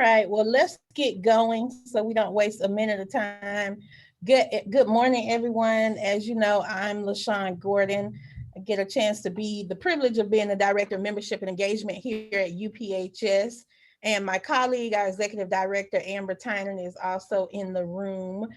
right, well, let's get going so we don't waste a minute of time. Good morning, everyone. As you know, I'm LaShawn Gordon. I get a chance to be the privilege of being the Director of Membership and Engagement here at UPHS. And my colleague, our Executive Director, Amber Tynan, is also in the room.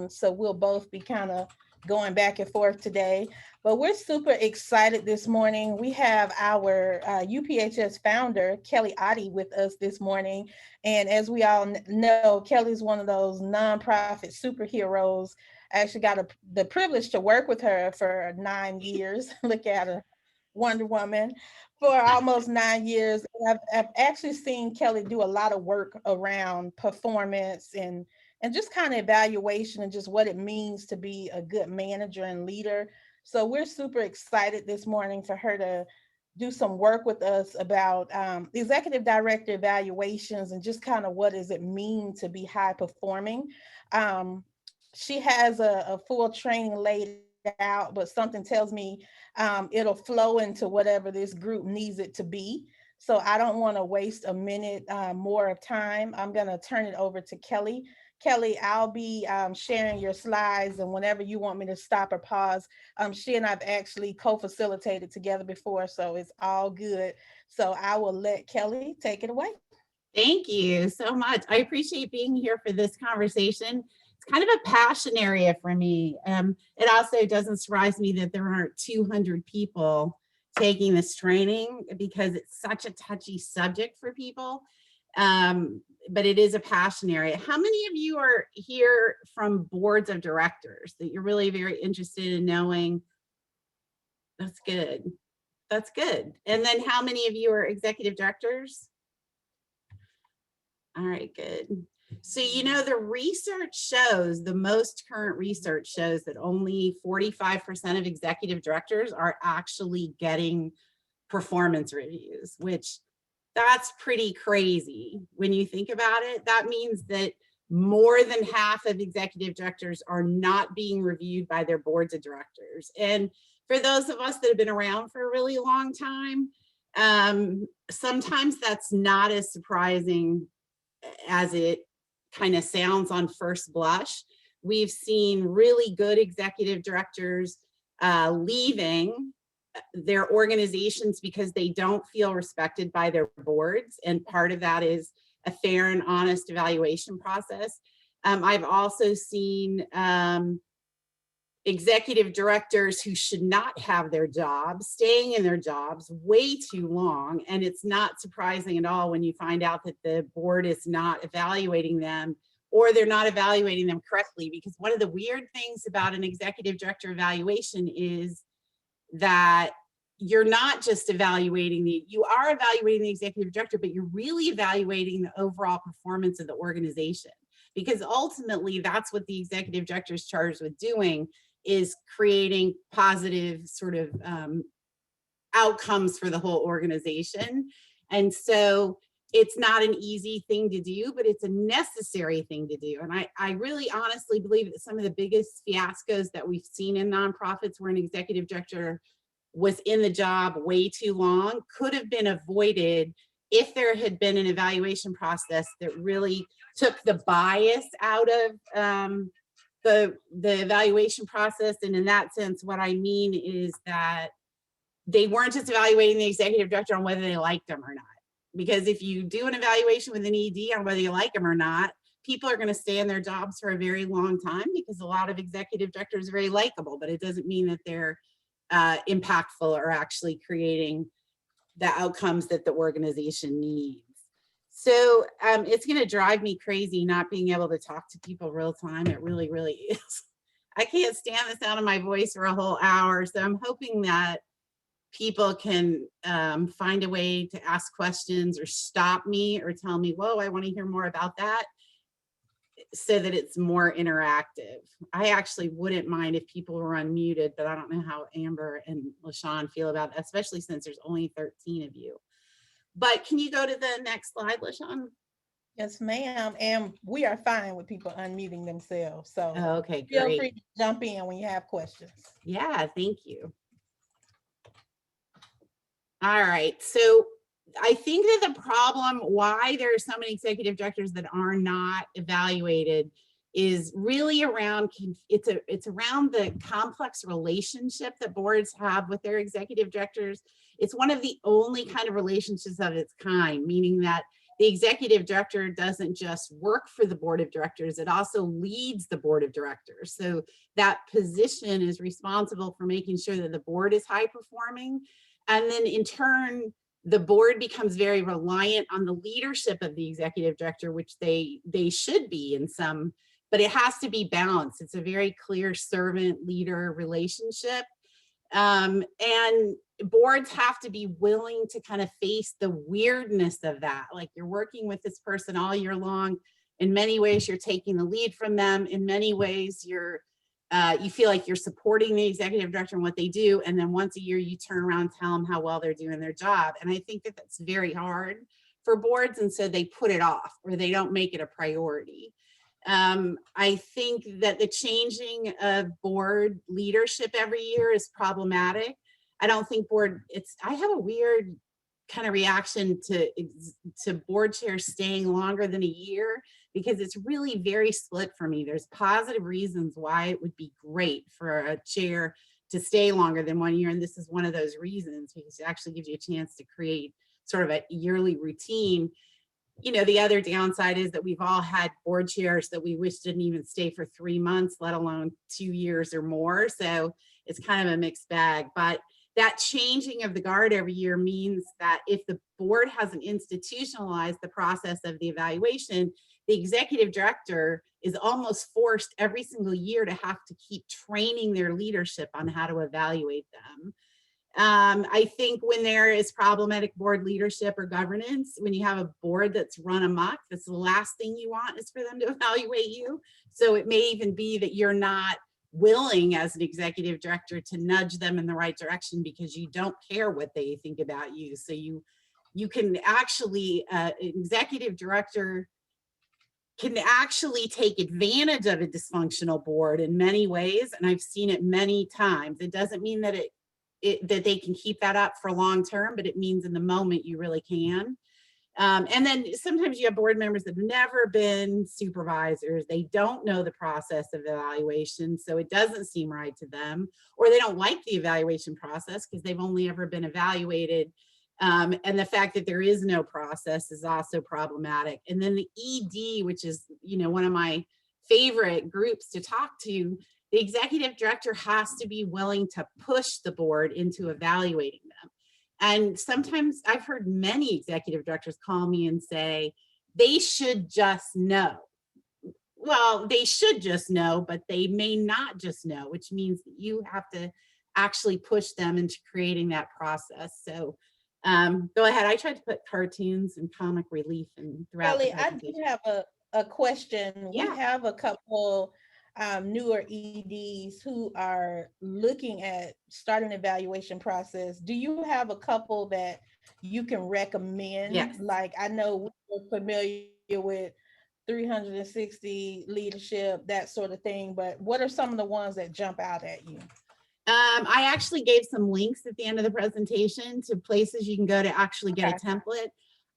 So we'll both be kind of going back and forth today. But we're super excited this morning. We have our UPHS founder, Kelly Otte, with us this morning. And as we all know, Kelly's one of those nonprofit superheroes. I actually got the privilege to work with her for 9 years. Look at her, Wonder Woman, for almost 9 years. I've actually seen Kelly do a lot of work around performance and just kind of evaluation and just what it means to be a good manager and leader. So we're super excited this morning for her to do some work with us about executive director evaluations and just kind of what does it mean to be high performing. She has a full training laid out, but something tells me it'll flow into whatever this group needs it to be. So I don't want to waste a minute more of time. I'm going to turn it over to Kelly. Kelly, I'll be sharing your slides, and whenever you want me to stop or pause, she and I've actually co-facilitated together before, so it's all good. So I will let Kelly take it away. Thank you so much. I appreciate being here for this conversation. It's kind of a passion area for me. It also doesn't surprise me that there aren't 200 people taking this training because it's such a touchy subject for people. But it is a passion area. How many of you are here from boards of directors that you're really very interested in knowing? That's good. That's good. And then how many of you are executive directors? All right, good. So, you know, the research shows, the most current research shows that only 45% of executive directors are actually getting performance reviews, which that's pretty crazy when you think about it. That means that more than half of executive directors are not being reviewed by their boards of directors. And for those of us that have been around for a really long time, sometimes that's not as surprising as it kind of sounds on first blush. We've seen really good executive directors leaving their organizations because they don't feel respected by their boards. And part of that is a fair and honest evaluation process. I've also seen executive directors who should not have their jobs staying in their jobs way too long. And it's not surprising at all when you find out that the board is not evaluating them, or they're not evaluating them correctly. Because one of the weird things about an executive director evaluation is that you're not just evaluating you are evaluating the executive director, but you're really evaluating the overall performance of the organization. Because ultimately that's what the executive director is charged with doing, is creating positive sort of outcomes for the whole organization. And so it's not an easy thing to do, but it's a necessary thing to do. And I really honestly believe that some of the biggest fiascos that we've seen in nonprofits where an executive director was in the job way too long could have been avoided if there had been an evaluation process that really took the bias out of the evaluation process. And in that sense, what I mean is that they weren't just evaluating the executive director on whether they liked them or not. Because if you do an evaluation with an ED on whether you like them or not, people are going to stay in their jobs for a very long time, because a lot of executive directors are very likable, but it doesn't mean that they're impactful or actually creating the outcomes that the organization needs. So it's going to drive me crazy not being able to talk to people real time. It really, really is. I can't stand the sound of my voice for a whole hour. So I'm hoping that people can find a way to ask questions or stop me or tell me, whoa, I want to hear more about that, so that it's more interactive. I actually wouldn't mind if people were unmuted, but I don't know how Amber and LaShawn feel about that, especially since there's only 13 of you. But can you go to the next slide, LaShawn? Yes, ma'am. And we are fine with people unmuting themselves. So okay, feel great. free to jump in when you have questions. Yeah, thank you. All right, so I think that the problem why there are so many executive directors that are not evaluated is really around, it's around the complex relationship that boards have with their executive directors. It's one of the only kind of relationships of its kind, meaning that the executive director doesn't just work for the board of directors, it also leads the board of directors. So that position is responsible for making sure that the board is high performing. And then in turn, the board becomes very reliant on the leadership of the executive director, which they should be in some, but it has to be balanced. It's a very clear servant leader relationship. And boards have to be willing to kind of face the weirdness of that. Like, you're working with this person all year long. In many ways, you're taking the lead from them. In many ways, you feel like you're supporting the executive director and what they do. And then once a year, you turn around and tell them how well they're doing their job. And I think that that's very hard for boards. And so they put it off, or they don't make it a priority. I think that the changing of board leadership every year is problematic. I don't think I have a weird kind of reaction to board chairs staying longer than a year, because it's really very split for me. There's positive reasons why it would be great for a chair to stay longer than 1 year. And this is one of those reasons, because it actually gives you a chance to create sort of a yearly routine. You know, the other downside is that we've all had board chairs that we wish didn't even stay for 3 months, let alone 2 years or more. So it's kind of a mixed bag. But that changing of the guard every year means that if the board hasn't institutionalized the process of the evaluation, the executive director is almost forced every single year to have to keep training their leadership on how to evaluate them. I think when there is problematic board leadership or governance, when you have a board that's run amok, that's the last thing you want is for them to evaluate you. So it may even be that you're not willing as an executive director to nudge them in the right direction because you don't care what they think about you. So you can actually, executive director can actually take advantage of a dysfunctional board in many ways. And I've seen it many times. It doesn't mean that that they can keep that up for long term, but it means in the moment you really can. And then sometimes you have board members that have never been supervisors. They don't know the process of evaluation, so it doesn't seem right to them, or they don't like the evaluation process because they've only ever been evaluated. And the fact that there is no process is also problematic. And then the ED, which is, you know, one of my favorite groups to talk to, the executive director has to be willing to push the board into evaluating them. And sometimes I've heard many executive directors call me and say, they should just know. Well, they should just know, but they may not just know, which means that you have to actually push them into creating that process. So go ahead. I tried to put cartoons and comic relief and throughout. Kelly, I do have a question. Yeah. We have a couple newer EDs who are looking at starting an evaluation process. Do you have a couple that you can recommend? Yes. Like, I know we're familiar with 360 leadership, that sort of thing, but what are some of the ones that jump out at you? I actually gave some links at the end of the presentation to places you can go to actually get a template.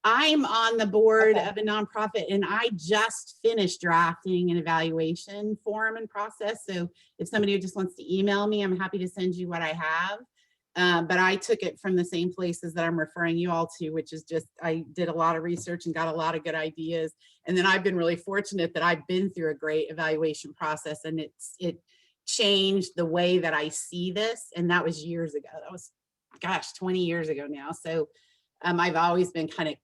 I'm on the board of a nonprofit, and I just finished drafting an evaluation form and process. So if somebody just wants to email me, I'm happy to send you what I have. But I took it from the same places that I'm referring you all to, which is just, I did a lot of research and got a lot of good ideas. And then I've been really fortunate that I've been through a great evaluation process, and it changed the way that I see this. And that was years ago. That was, gosh, 20 years ago now. So I've always been kind of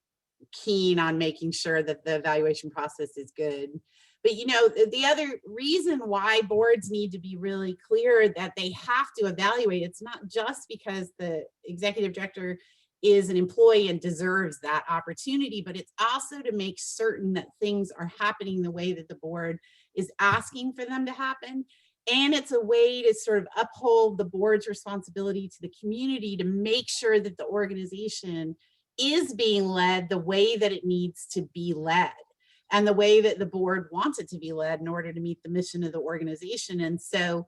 keen on making sure that the evaluation process is good. But you know, the other reason why boards need to be really clear that they have to evaluate, it's not just because the executive director is an employee and deserves that opportunity, but it's also to make certain that things are happening the way that the board is asking for them to happen. And it's a way to sort of uphold the board's responsibility to the community to make sure that the organization is being led the way that it needs to be led, and the way that the board wants it to be led in order to meet the mission of the organization. And so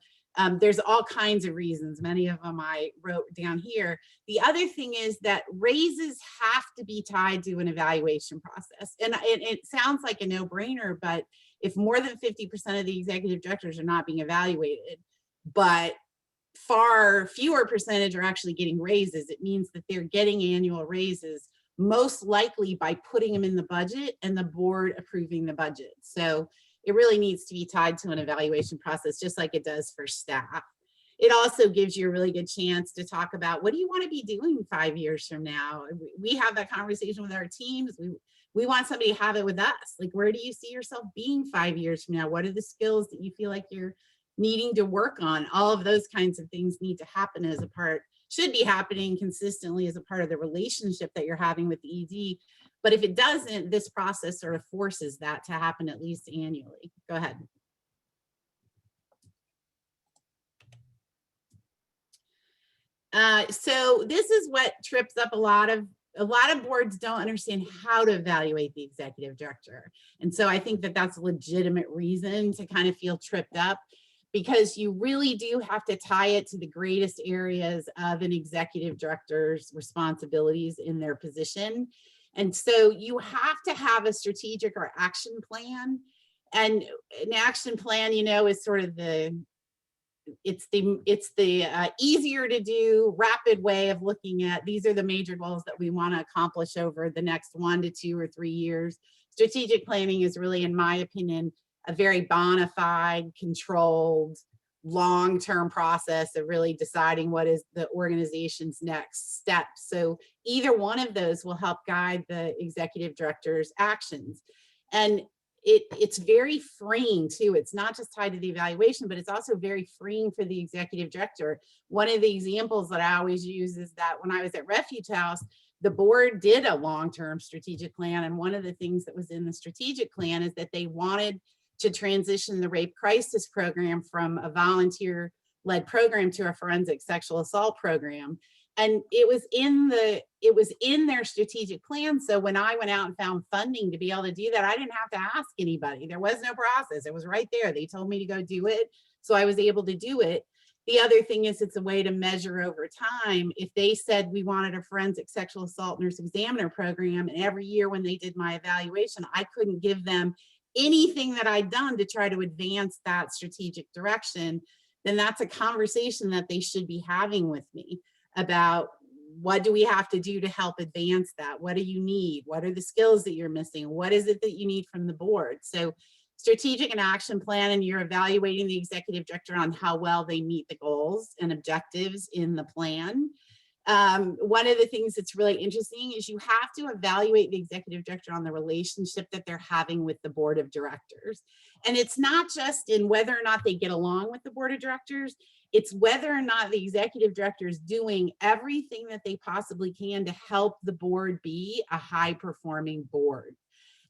There's all kinds of reasons. Many of them I wrote down here. The other thing is that raises have to be tied to an evaluation process. And it sounds like a no-brainer, but if more than 50% of the executive directors are not being evaluated, but far fewer percentage are actually getting raises, it means that they're getting annual raises, most likely by putting them in the budget and the board approving the budget. So it really needs to be tied to an evaluation process, just like it does for staff. It also gives you a really good chance to talk about, what do you want to be doing 5 years from now? We have that conversation with our teams. We want somebody to have it with us. Like, where do you see yourself being 5 years from now? What are the skills that you feel like you're needing to work on? All of those kinds of things need to happen as a part, should be happening consistently as a part of the relationship that you're having with the ED. But if it doesn't, this process sort of forces that to happen at least annually. Go ahead. So this is what trips up a lot of boards don't understand how to evaluate the executive director. And so I think that that's a legitimate reason to kind of feel tripped up, because you really do have to tie it to the greatest areas of an executive director's responsibilities in their position. And so you have to have a strategic or action plan. And an action plan, you know, is sort of it's the easier to do, rapid way of looking at, these are the major goals that we want to accomplish over the next 1 to 2 or 3 years. Strategic planning is really, in my opinion, a very bona fide, controlled, long-term process of really deciding what is the organization's next step. So either one of those will help guide the executive director's actions. And it's very freeing too. It's not just tied to the evaluation, but it's also very freeing for the executive director. One of the examples that I always use is that when I was at Refuge House, the board did a long-term strategic plan. And one of the things that was in the strategic plan is that they wanted to transition the rape crisis program from a volunteer-led program to a forensic sexual assault program. And it was in their strategic plan. So when I went out and found funding to be able to do that, I didn't have to ask anybody. There was no process. It was right there. They told me to go do it. So I was able to do it. The other thing is, it's a way to measure over time. If they said we wanted a forensic sexual assault nurse examiner program, and every year when they did my evaluation, I couldn't give them anything that I'd done to try to advance that strategic direction, then that's a conversation that they should be having with me about, what do we have to do to help advance that? What do you need? What are the skills that you're missing? What is it that you need from the board? So strategic and action plan, and you're evaluating the executive director on how well they meet the goals and objectives in the plan. One of the things that's really interesting is you have to evaluate the executive director on the relationship that they're having with the board of directors. And it's not just in whether or not they get along with the board of directors, it's whether or not the executive director is doing everything that they possibly can to help the board be a high-performing board.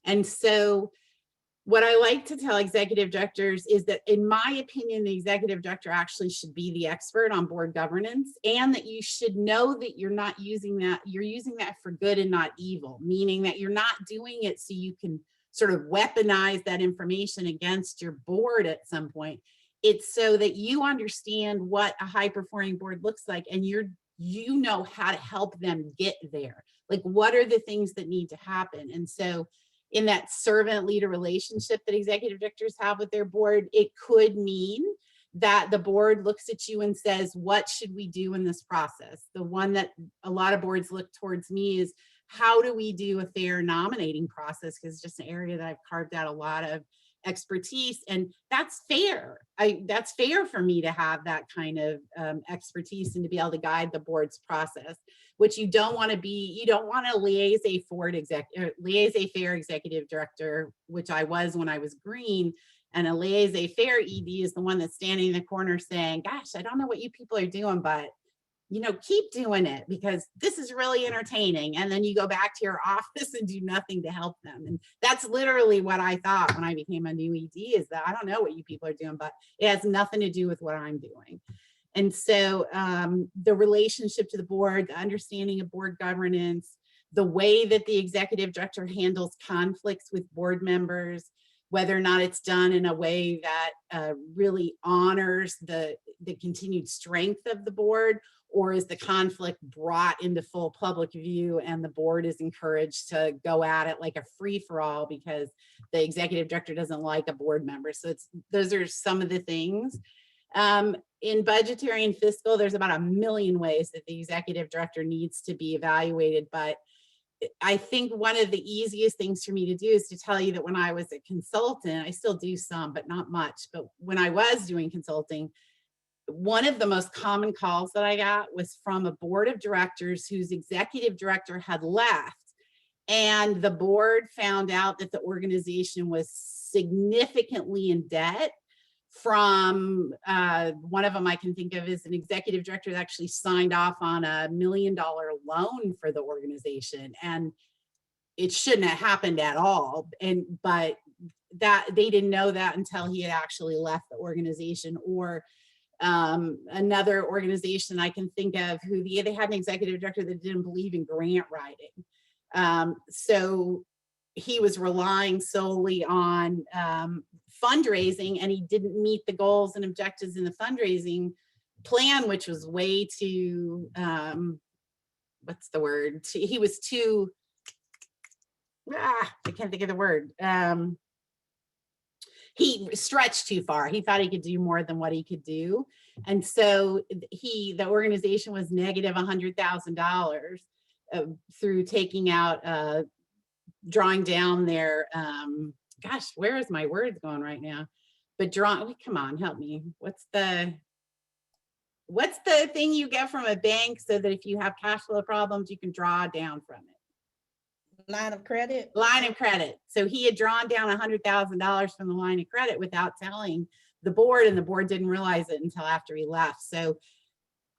And so what I like to tell executive directors is that, in my opinion, the executive director actually should be the expert on board governance, and that you should know that you're not using that, you're using that for good and not evil, meaning that you're not doing it so you can sort of weaponize that information against your board at some point. It's so that you understand what a high-performing board looks like, and you know how to help them get there. Like, what are the things that need to happen? And so in that servant leader relationship that executive directors have with their board, it could mean that the board looks at you and says, what should we do in this process? The one that a lot of boards look towards me is, how do we do a fair nominating process? Because it's just an area that I've carved out a lot of expertise, and that's fair. That's fair for me to have that kind of expertise and to be able to guide the board's process. Which you don't want to be, you don't want a laissez-faire executive director, which I was when I was green. And a laissez-faire ED is the one that's standing in the corner saying, gosh, I don't know what you people are doing, but you know, keep doing it because this is really entertaining. And then you go back to your office and do nothing to help them. And that's literally what I thought when I became a new ED, is that I don't know what you people are doing, but it has nothing to do with what I'm doing. And so the relationship to the board, the understanding of board governance, the way that the executive director handles conflicts with board members, whether or not it's done in a way that really honors the continued strength of the board, or is the conflict brought into full public view and the board is encouraged to go at it like a free-for-all because the executive director doesn't like a board member. So those are some of the things. In budgetary and fiscal, there's about 1 million ways that the executive director needs to be evaluated, but I think one of the easiest things for me to do is to tell you that when I was a consultant, I still do some, but not much, but when I was doing consulting, one of the most common calls that I got was from a board of directors whose executive director had left, and the board found out that the organization was significantly in debt from one of them I can think of is an executive director that actually signed off on $1 million loan for the organization, and it shouldn't have happened at all. But that they didn't know that until he had actually left the organization. Or another organization I can think of who they had an executive director that didn't believe in grant writing. So he was relying solely on fundraising, and he didn't meet the goals and objectives in the fundraising plan, which was way too, what's the word? He was too, I can't think of the word. He stretched too far. He thought he could do more than what he could do. And so the organization was negative $100,000 through taking out, drawing down their, gosh, where is my words going right now? But come on, help me. What's the thing you get from a bank so that if you have cash flow problems, you can draw down from it? Line of credit. Line of credit. So he had drawn down $100,000 from the line of credit without telling the board, and the board didn't realize it until after he left. So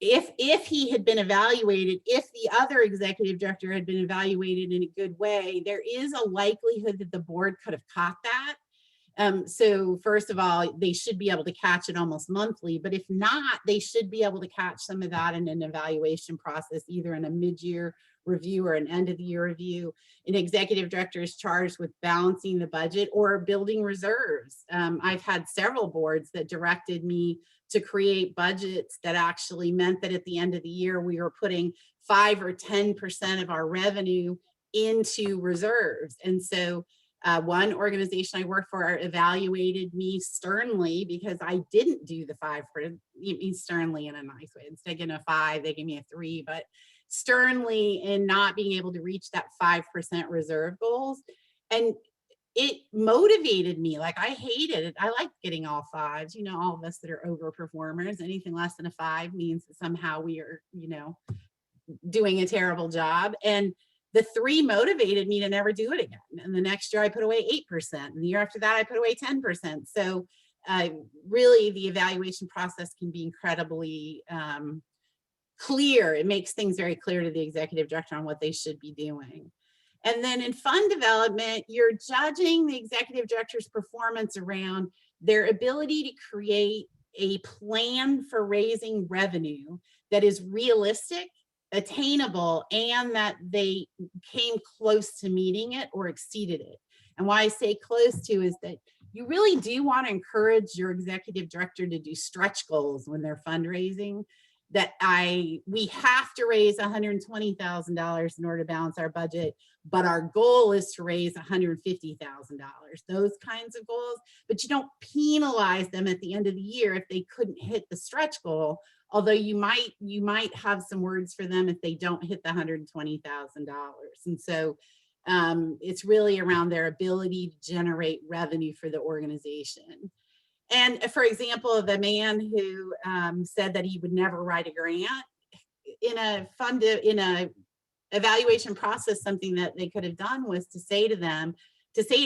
if he had been evaluated, if the other executive director had been evaluated in a good way, there is a likelihood that the board could have caught that. So first of all, they should be able to catch it almost monthly, but if not, they should be able to catch some of that in an evaluation process, either in a mid-year review or an end of the year review. An executive director is charged with balancing the budget or building reserves. I've had several boards that directed me to create budgets that actually meant that at the end of the year, we were putting 5 or 10% of our revenue into reserves. And so one organization I worked for evaluated me sternly because I didn't do the 5%, sternly in a nice way. Instead of getting a 5, they gave me a 3, but sternly in not being able to reach that 5% reserve goals. And it motivated me. Like, I hated it. I like getting all 5s, all of us that are overperformers. Anything less than a 5 means that somehow we are, doing a terrible job. And the 3 motivated me to never do it again. And the next year I put away 8%. And the year after that, I put away 10%. So really the evaluation process can be incredibly clear. It makes things very clear to the executive director on what they should be doing. And then in fund development, you're judging the executive director's performance around their ability to create a plan for raising revenue that is realistic, attainable, and that they came close to meeting it or exceeded it. And why I say close to is that you really do want to encourage your executive director to do stretch goals when they're fundraising. That we have to raise $120,000 in order to balance our budget, but our goal is to raise $150,000. Those kinds of goals, but you don't penalize them at the end of the year if they couldn't hit the stretch goal. Although you might have some words for them if they don't hit the $120,000. And so it's really around their ability to generate revenue for the organization. And for example, the man who said that he would never write a grant in a evaluation process, something that they could have done was to say to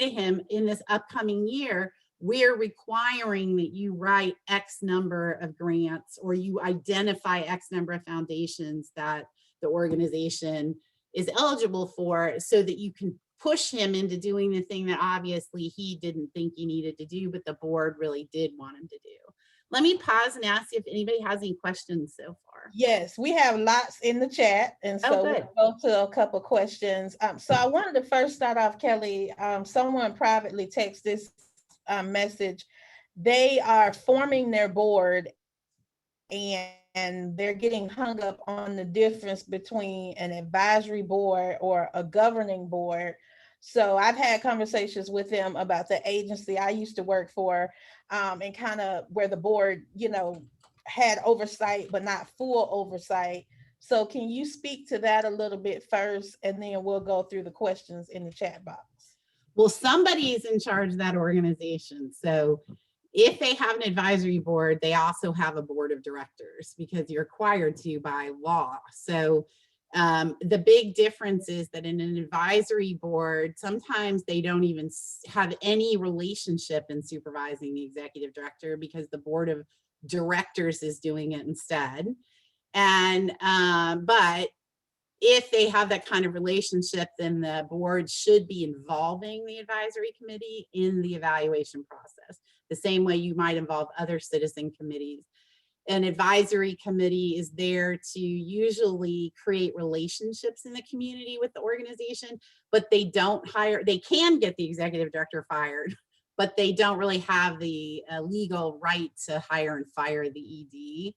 him, in this upcoming year, we're requiring that you write X number of grants, or you identify X number of foundations that the organization is eligible for, so that you can push him into doing the thing that obviously he didn't think he needed to do, but the board really did want him to do. Let me pause and ask if anybody has any questions so far. Yes, we have lots in the chat, and so we'll go to a couple questions. So I wanted to first start off, Kelly. Someone privately texted this message. They are forming their board and they're getting hung up on the difference between an advisory board or a governing board. So I've had conversations with them about the agency I used to work for, and kind of where the board, had oversight, but not full oversight. So can you speak to that a little bit first, and then we'll go through the questions in the chat box? Well, somebody is in charge of that organization. So if they have an advisory board, they also have a board of directors because you're required to by law. So the big difference is that in an advisory board, sometimes they don't even have any relationship in supervising the executive director because the board of directors is doing it instead. And but if they have that kind of relationship, then the board should be involving the advisory committee in the evaluation process, the same way you might involve other citizen committees. An advisory committee is there to usually create relationships in the community with the organization, but they don't hire, they can get the executive director fired, but they don't really have the legal right to hire and fire the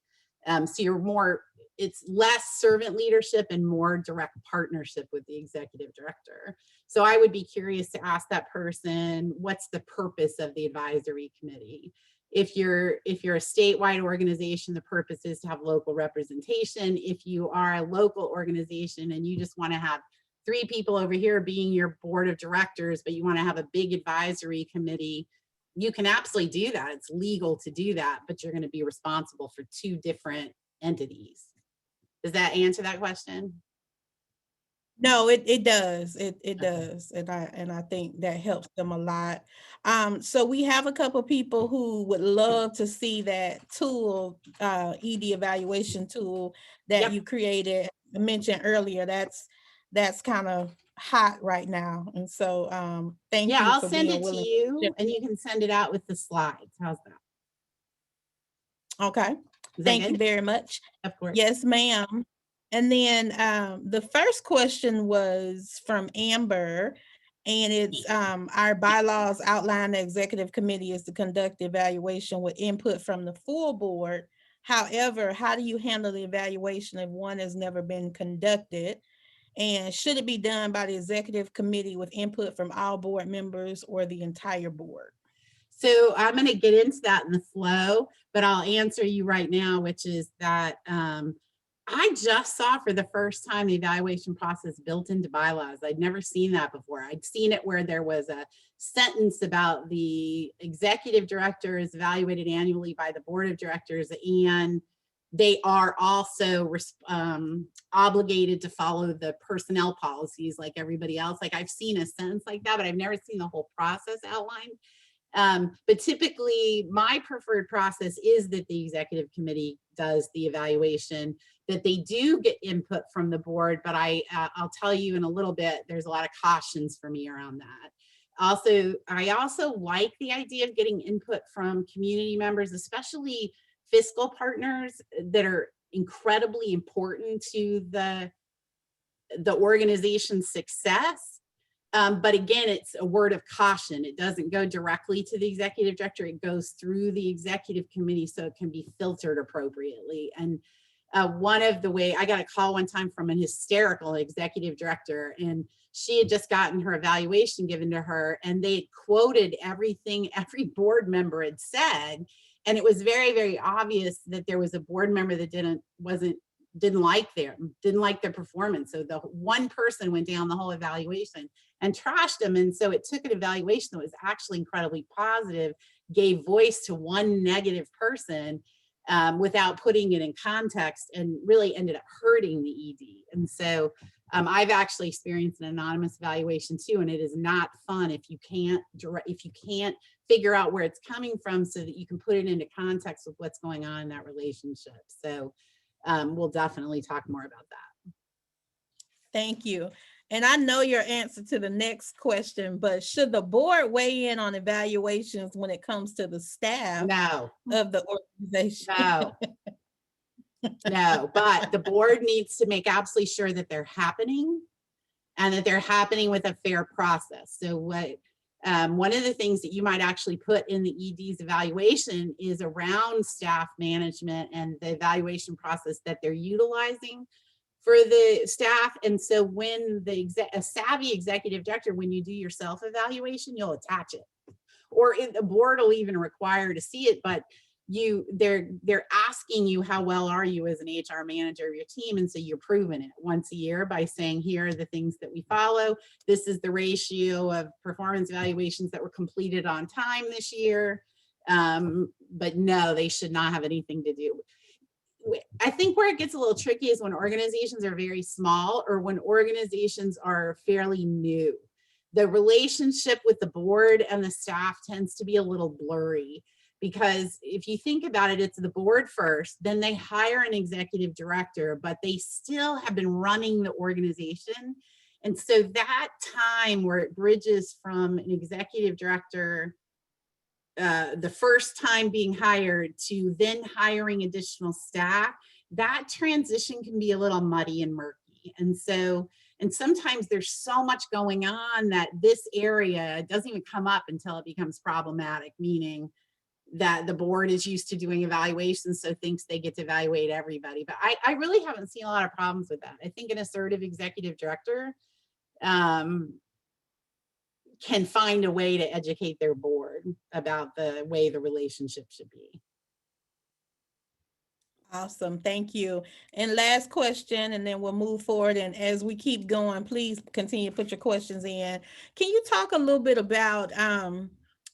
ED. So you're more, it's less servant leadership and more direct partnership with the executive director. So I would be curious to ask that person, what's the purpose of the advisory committee? If you're a statewide organization, the purpose is to have local representation. If you are a local organization and you just want to have 3 people over here being your board of directors, but you want to have a big advisory committee, you can absolutely do that. It's legal to do that, but you're going to be responsible for 2 different entities. Does that answer that question? No, it does. It does. And I think that helps them a lot. So we have a couple of people who would love to see that tool, ED evaluation tool that Yep. you created. I mentioned earlier, that's kind of hot right now. And so thank Yeah, you I'll for send being it to willing. you and you can send it out with the slides. How's that? Okay. Is that Thank you good? very much. Of course. Yes, ma'am. And then the first question was from Amber, and it's our bylaws outline the executive committee is to conduct evaluation with input from the full board. However, how do you handle the evaluation if one has never been conducted? And should it be done by the executive committee with input from all board members or the entire board? So I'm going to get into that in the flow, but I'll answer you right now, which is that I just saw for the first time the evaluation process built into bylaws. I'd never seen that before. I'd seen it where there was a sentence about the executive director is evaluated annually by the board of directors, and they are also obligated to follow the personnel policies like everybody else. Like I've seen a sentence like that, but I've never seen the whole process outlined. But typically my preferred process is that the executive committee does the evaluation, that they do get input from the board, but I'll tell you in a little bit, there's a lot of cautions for me around that. I also like the idea of getting input from community members, especially fiscal partners that are incredibly important to the organization's success. But again, it's a word of caution. It doesn't go directly to the executive director. It goes through the executive committee so it can be filtered appropriately. And one of the way, I got a call one time from an hysterical executive director, and she had just gotten her evaluation given to her, and they had quoted everything every board member had said. And it was very, very obvious that there was a board member that didn't like their performance. So the one person went down the whole evaluation and trashed them. And so it took an evaluation that was actually incredibly positive, gave voice to one negative person without putting it in context, and really ended up hurting the ED. And so I've actually experienced an anonymous evaluation too, and it is not fun if you can't figure out where it's coming from so that you can put it into context with what's going on in that relationship. So we'll definitely talk more about that. Thank you. And I know your answer to the next question, but should the board weigh in on evaluations when it comes to the staff of the organization? No, but the board needs to make absolutely sure that they're happening and that they're happening with a fair process. So what One of the things that you might actually put in the ED's evaluation is around staff management and the evaluation process that they're utilizing for the staff. And so when a savvy executive director, when you do your self-evaluation, you'll attach it, or the board will even require to see it, but they're asking you, how well are you as an HR manager of your team? And so you're proving it once a year by saying, here are the things that we follow. This is the ratio of performance evaluations that were completed on time this year. But no, they should not have anything to do. I think where it gets a little tricky is when organizations are very small or when organizations are fairly new. The relationship with the board and the staff tends to be a little blurry, because if you think about it, it's the board first, then they hire an executive director, but they still have been running the organization. And so that time where it bridges from an executive director, the first time being hired, to then hiring additional staff, that transition can be a little muddy and murky. And so, and sometimes there's so much going on that this area doesn't even come up until it becomes problematic, meaning that the board is used to doing evaluations, so thinks they get to evaluate everybody. But I really haven't seen a lot of problems with that. I think an assertive executive director can find a way to educate their board about the way the relationship should be. Awesome, thank you. And last question, and then we'll move forward. And as we keep going, please continue to put your questions in. Can you talk a little bit about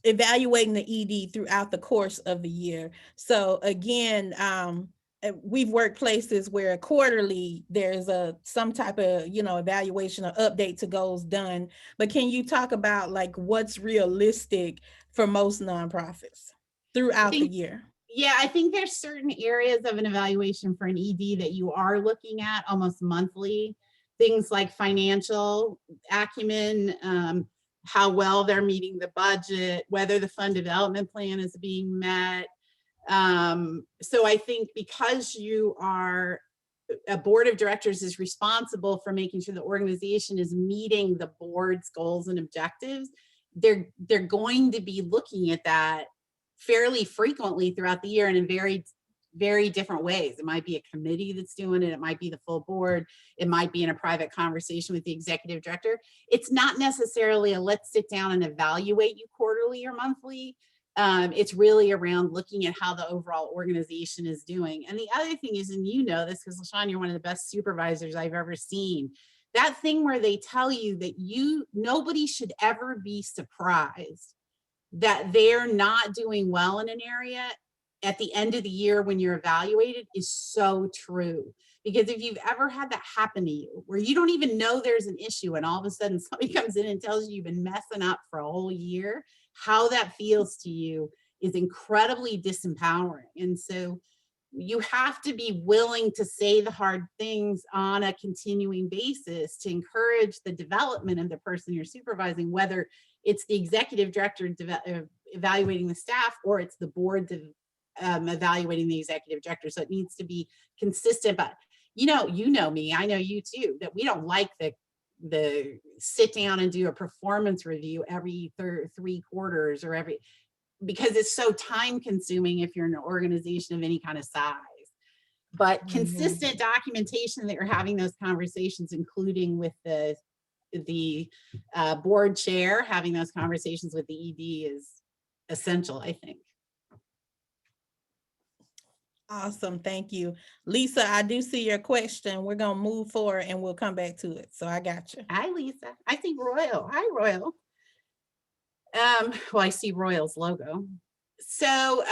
evaluating the ED throughout the course of the year? So again, we've worked places where quarterly there's some type of evaluation or update to goals done. But can you talk about like what's realistic for most nonprofits throughout the year? Yeah, I think there's certain areas of an evaluation for an ED that you are looking at almost monthly. Things like financial acumen, how well they're meeting the budget, whether the fund development plan is being met. So I think because you are a board of directors is responsible for making sure the organization is meeting the board's goals and objectives, they're going to be looking at that fairly frequently throughout the year and in very, very different ways. It might be a committee that's doing it. It might be the full board. It might be in a private conversation with the executive director. It's not necessarily a let's sit down and evaluate you quarterly or monthly. It's really around looking at how the overall organization is doing. And the other thing is, and you know this because LaShawn, you're one of the best supervisors I've ever seen, that thing where they tell you that nobody should ever be surprised that they're not doing well in an area at the end of the year when you're evaluated is so true. Because if you've ever had that happen to you, where you don't even know there's an issue and all of a sudden somebody comes in and tells you you've been messing up for a whole year, how that feels to you is incredibly disempowering. And so you have to be willing to say the hard things on a continuing basis to encourage the development of the person you're supervising, whether it's the executive director evaluating the staff or it's the board evaluating the executive director. So it needs to be consistent. But you know me, I know you too, that we don't like the sit down and do a performance review every 3 quarters or because it's so time consuming if you're an organization of any kind of size. But consistent documentation that you're having those conversations, including with the board chair, having those conversations with the ED is essential, I think. Awesome, thank you. Lisa, I do see your question. We're gonna move forward and we'll come back to it. So I got you. Hi, Lisa. I see Royal. Hi, Royal. Well, I see Royal's logo. So,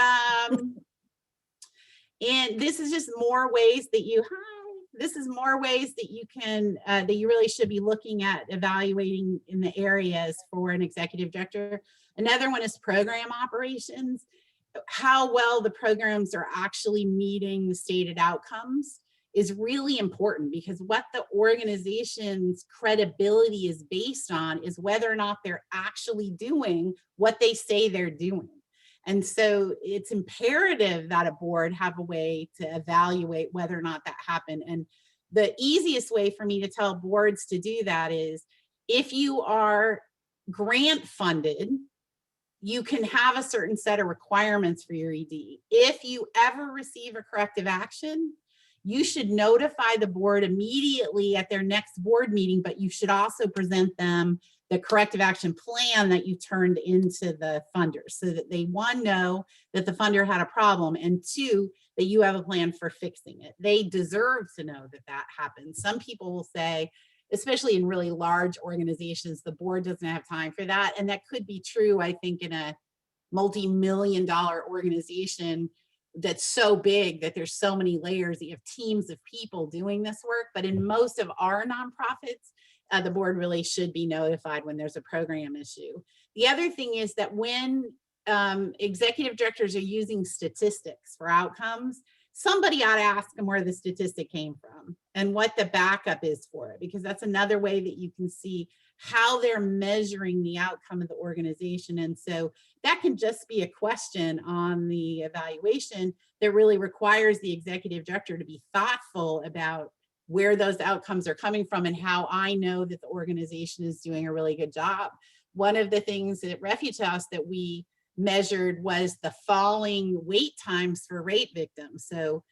and this is just more ways that you can, that you really should be looking at evaluating in the areas for an executive director. Another one is program operations, how well the programs are actually meeting the stated outcomes is really important, because what the organization's credibility is based on is whether or not they're actually doing what they say they're doing. And so it's imperative that a board have a way to evaluate whether or not that happened. And the easiest way for me to tell boards to do that is if you are grant funded, you can have a certain set of requirements for your ED. If you ever receive a corrective action, you should notify the board immediately at their next board meeting, but you should also present them the corrective action plan that you turned into the funders, so that they, one, know that the funder had a problem, and two, that you have a plan for fixing it. They deserve to know that that happens. Some people will say, especially in really large organizations, the board doesn't have time for that. And that could be true, I think, in a multi-million-dollar organization that's so big that there's so many layers that you have teams of people doing this work. But in most of our nonprofits, the board really should be notified when there's a program issue. The other thing is that when executive directors are using statistics for outcomes, somebody ought to ask them where the statistic came from and what the backup is for it, because that's another way that you can see how they're measuring the outcome of the organization. And so that can just be a question on the evaluation that really requires the executive director to be thoughtful about where those outcomes are coming from and how I know that the organization is doing a really good job. One of the things at Refuge House that we measured was the falling wait times for rape victims. So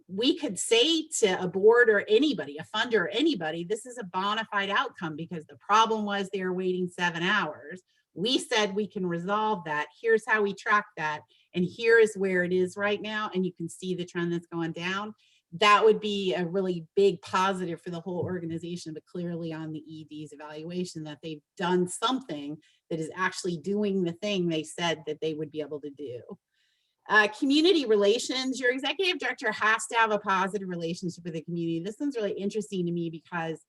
we could say to a board or anybody, a funder or anybody, this is a bona fide outcome because the problem was they were waiting 7 hours. We said we can resolve that. Here's how we track that. And here is where it is right now. And you can see the trend that's going down. That would be a really big positive for the whole organization, but clearly on the ED's evaluation that they've done something that is actually doing the thing they said that they would be able to do. Community relations, your executive director has to have a positive relationship with the community. This one's really interesting to me because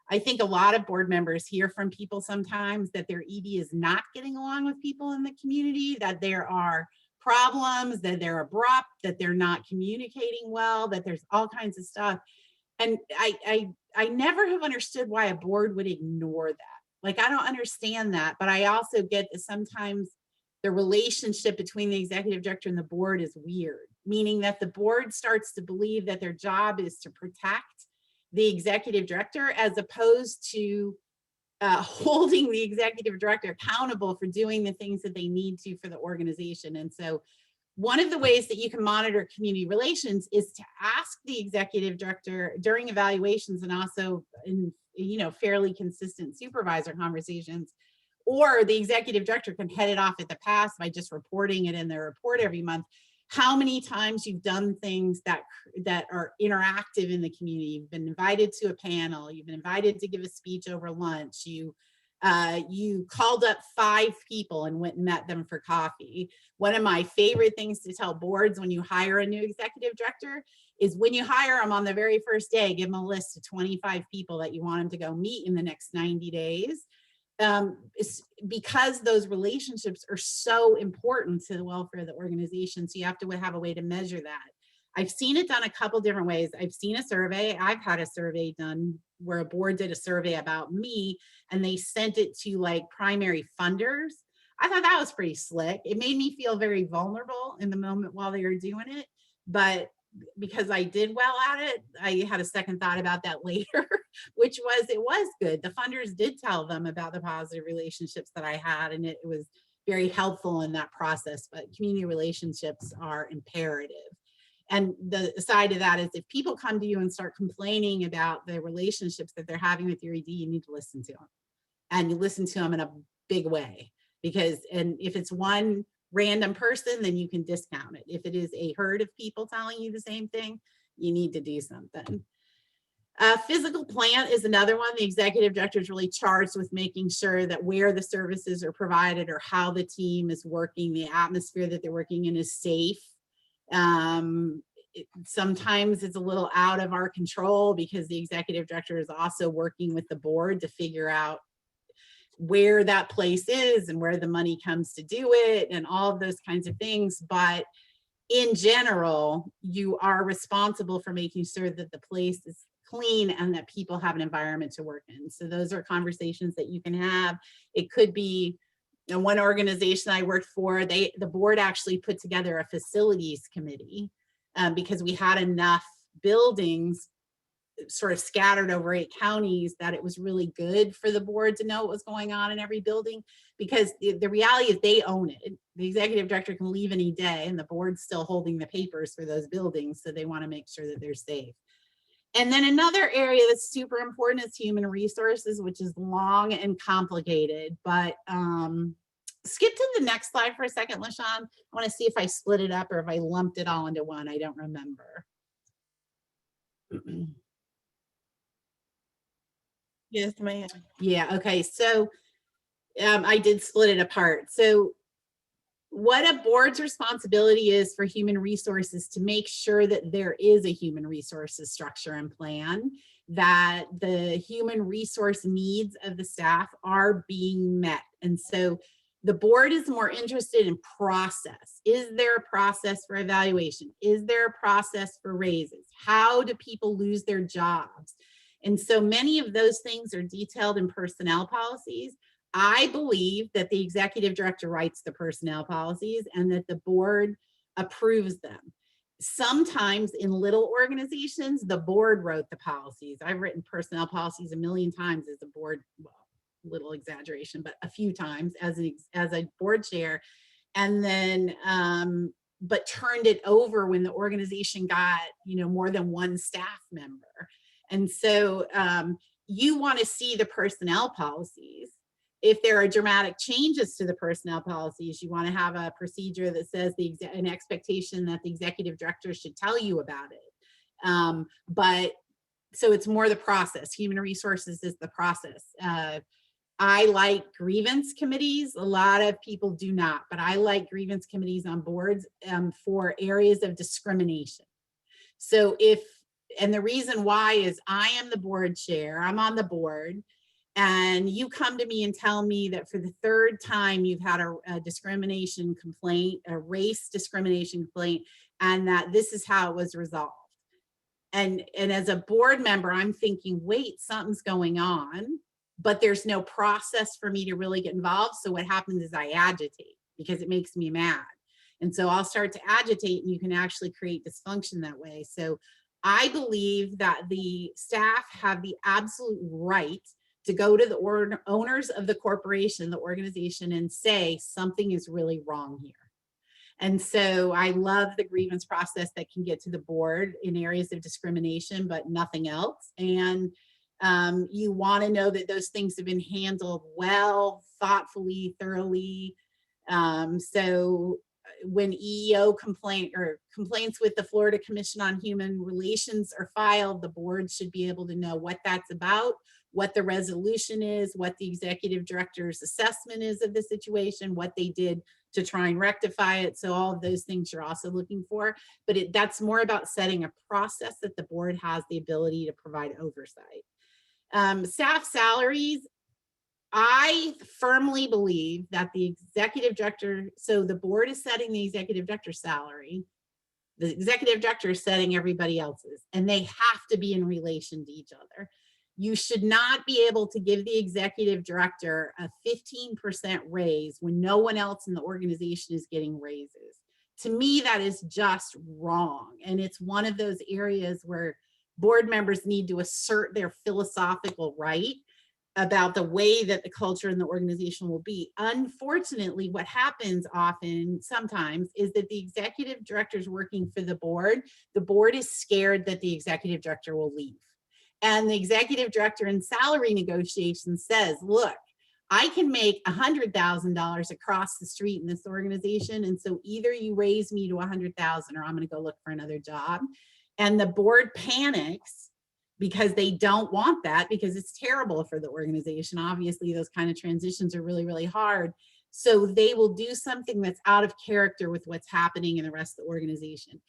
I think a lot of board members hear from people sometimes that their ED is not getting along with people in the community, that there are problems, that they're abrupt, that they're not communicating well, that there's all kinds of stuff. And I never have understood why a board would ignore that. Like, I don't understand that, but I also get that sometimes the relationship between the executive director and the board is weird, meaning that the board starts to believe that their job is to protect the executive director as opposed to holding the executive director accountable for doing the things that they need to for the organization. And so one of the ways that you can monitor community relations is to ask the executive director during evaluations and also in, you know, fairly consistent supervisor conversations, or the executive director can head it off at the pass by just reporting it in their report every month, how many times you've done things that are interactive in the community. You've been invited to a panel, you've been invited to give a speech over lunch, you called up 5 people and went and met them for coffee. One of my favorite things to tell boards when you hire a new executive director is when you hire them on the very first day, give them a list of 25 people that you want them to go meet in the next 90 days. Because those relationships are so important to the welfare of the organization. So you have to have a way to measure that. I've seen it done a couple different ways. I've seen a survey. I've had a survey done where a board did a survey about me and they sent it to like primary funders. I thought that was pretty slick. It made me feel very vulnerable in the moment while they were doing it, but because I did well at it, I had a second thought about that later, which was, it was good. The funders did tell them about the positive relationships that I had, and it was very helpful in that process. But community relationships are imperative. And the side of that is if people come to you and start complaining about the relationships that they're having with your ED, you need to listen to them. And you listen to them in a big way, because, and if it's one random person, then you can discount it. If it is a herd of people telling you the same thing, you need to do something. Physical plant is another one. The executive director is really charged with making sure that where the services are provided or how the team is working, the atmosphere that they're working in is safe. Sometimes it's a little out of our control because the executive director is also working with the board to figure out where that place is and where the money comes to do it and all of those kinds of things. But in general, you are responsible for making sure that the place is clean and that people have an environment to work in. So those are conversations that you can have. It could be, you know, one organization I worked for, the board actually put together a facilities committee because we had enough buildings sort of scattered over 8 counties, that it was really good for the board to know what was going on in every building, because the reality is they own it. The executive director can leave any day and the board's still holding the papers for those buildings, so they want to make sure that they're safe. And then another area that's super important is human resources, which is long and complicated, but skip to the next slide for a second, LaShawn. I want to see if I split it up or if I lumped it all into one. I don't remember. Yes, ma'am. Yeah, okay, so I did split it apart. So what a board's responsibility is for human resources to make sure that there is a human resources structure and plan, that the human resource needs of the staff are being met. And so the board is more interested in process. Is there a process for evaluation? Is there a process for raises? How do people lose their jobs? And so many of those things are detailed in personnel policies. I believe that the executive director writes the personnel policies and that the board approves them. Sometimes in little organizations, the board wrote the policies. I've written personnel policies a million times as a board, well, little exaggeration, but a few times as a board chair, and then but turned it over when the organization got, you know, more than one staff member. And so you want to see the personnel policies. If there are dramatic changes to the personnel policies, you want to have a procedure that says an expectation that the executive director should tell you about it. But so it's more the process. Human resources is the process. I like grievance committees. A lot of people do not, but I like grievance committees on boards for areas of discrimination. So and the reason why is I am the board chair, I'm on the board, and you come to me and tell me that for the 3rd time you've had a discrimination complaint, a race discrimination complaint, and that this is how it was resolved. And as a board member, I'm thinking, wait, something's going on, but there's no process for me to really get involved. So what happens is I agitate because it makes me mad. And so I'll start to agitate, and you can actually create dysfunction that way. So I believe that the staff have the absolute right to go to the owners of the corporation, the organization, and say something is really wrong here. And so I love the grievance process that can get to the board in areas of discrimination, but nothing else. And you want to know that those things have been handled well, thoughtfully, thoroughly. So when EEO complaints with the Florida Commission on Human Relations are filed, the board should be able to know what that's about, what the resolution is, what the executive director's assessment is of the situation, what they did to try and rectify it. So all of those things you're also looking for, but that's more about setting a process that the board has the ability to provide oversight. Staff salaries, I firmly believe that the executive director, so the board is setting the executive director's salary, the executive director is setting everybody else's, and they have to be in relation to each other. You should not be able to give the executive director a 15% raise when no one else in the organization is getting raises. To me, that is just wrong. And it's one of those areas where board members need to assert their philosophical right about the way that the culture in the organization will be. Unfortunately, what happens sometimes is that the executive director is working for the board is scared that the executive director will leave. And the executive director in salary negotiations says, look, I can make $100,000 across the street in this organization. And so either you raise me to 100,000 or I'm going to go look for another job. And the board panics because they don't want that, because it's terrible for the organization. Obviously, those kind of transitions are really, really hard. So they will do something that's out of character with what's happening in the rest of the organization.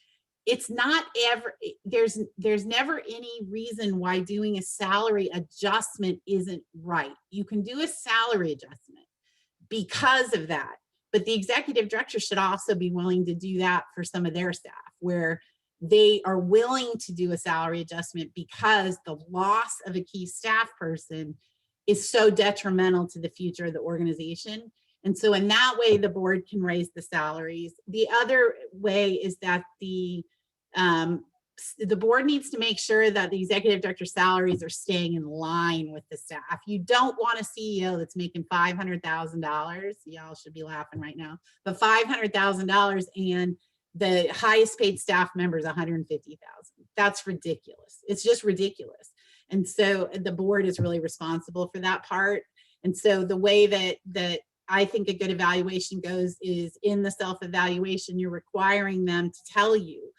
It's not ever, there's never any reason why doing a salary adjustment isn't right. You can do a salary adjustment because of that, but the executive director should also be willing to do that for some of their staff, where they are willing to do a salary adjustment because the loss of a key staff person is so detrimental to the future of the organization. And so in that way, the board can raise the salaries. The other way is that the the board needs to make sure that the executive director salaries are staying in line with the staff. You don't want a CEO that's making $500,000. Y'all should be laughing right now, but $500,000 and the highest paid staff member is $150,000. That's ridiculous. It's just ridiculous. And so the board is really responsible for that part. And so the way that I think a good evaluation goes is in the self-evaluation, you're requiring them to tell you